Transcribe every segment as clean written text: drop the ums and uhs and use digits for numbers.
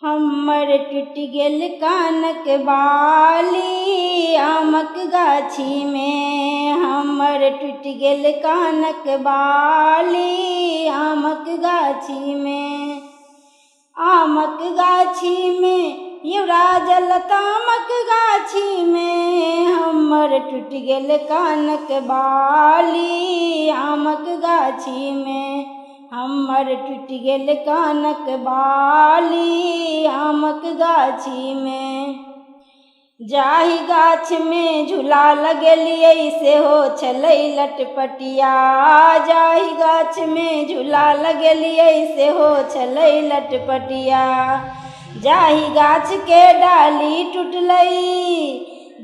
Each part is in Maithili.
हमर टूट गेल कानक बाली आमक गाछी में। हमर टूट गेल कानक बाली आमक गाछी में। आमक गाछी में युवराज लतामक गाछी में। हमर टूट गेल कानक बाली आमक गाछी में। हमर टूट गेल कानक बाली आमक गाछी में। जाहि गाछ में झूला लगेलियै सेहो छलै लटपटिया। जाहि गाछ में झूला लगेलियै सेहो छलै लटपटिया। जाहि गाछ के डाली टूटलै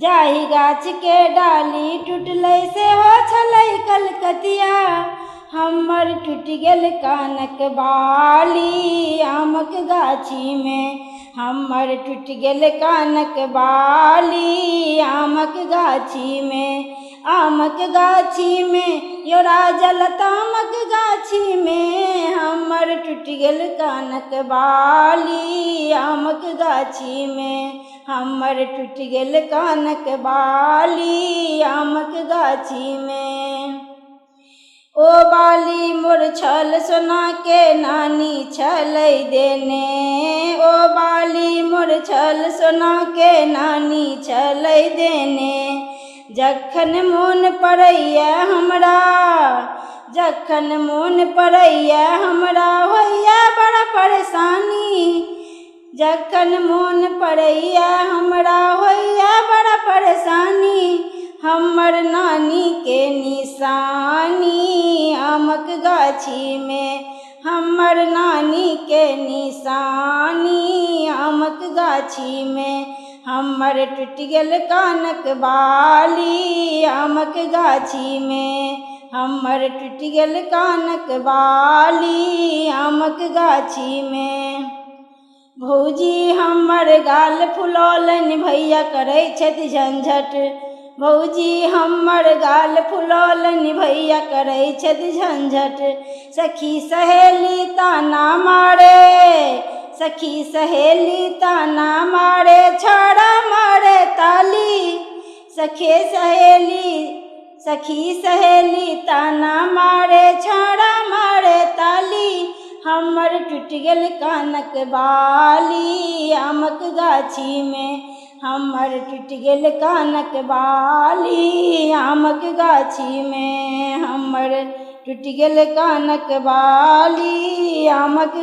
जाहि गाछ के डाली टूटलै सेहो छलै कलकतिया। हमर टूट गेल कानक बाली आमक गाछी में। हमर टूट गेल कानक बाली आमक गाछी में। आमक गाछी में युवराज लतामक गाछी में। हमर टूट गेल कानक बाली आमक गाछी में। हमर टूट गेल कानक बाली आमक गाछी में। ओ बाली मोर छल सोना के नानी छलै देने। ओ बाली मोर छल सोना के नानी छलै देने। जखन मोन पड़ैया हमरा जखन मोन पड़ैया हमरा होइया बड़ा परेशानी। जखन मोन पड़ैया हमरा होइया बड़ा परेशानी। हमर नानी के निशानी आमक गाछी में। हमर नानी के निशानी आमक गाछी में। हमर टूट गेल कानक बाली आमक गाछी में। हमर टूट गेल कानक बाली आमक गाछी में। भौजी हमर गाल फुलौलनि भैया करै छथि झंझट। भौजी हमर गाल फुलौलनि भैया करै छथि झंझट। सखी सहेली ताना मारे सखी सहेली ताना मारे छौड़ा मारे ताली। सखी सहेली ताना मारे छौड़ा मारे ताली। हमर टूट गेल कानक बाली आमक गाछी में। हमर टूट गेल कानक बाली आमक गाछी में। हमर टूट गेल कानक बाली आमक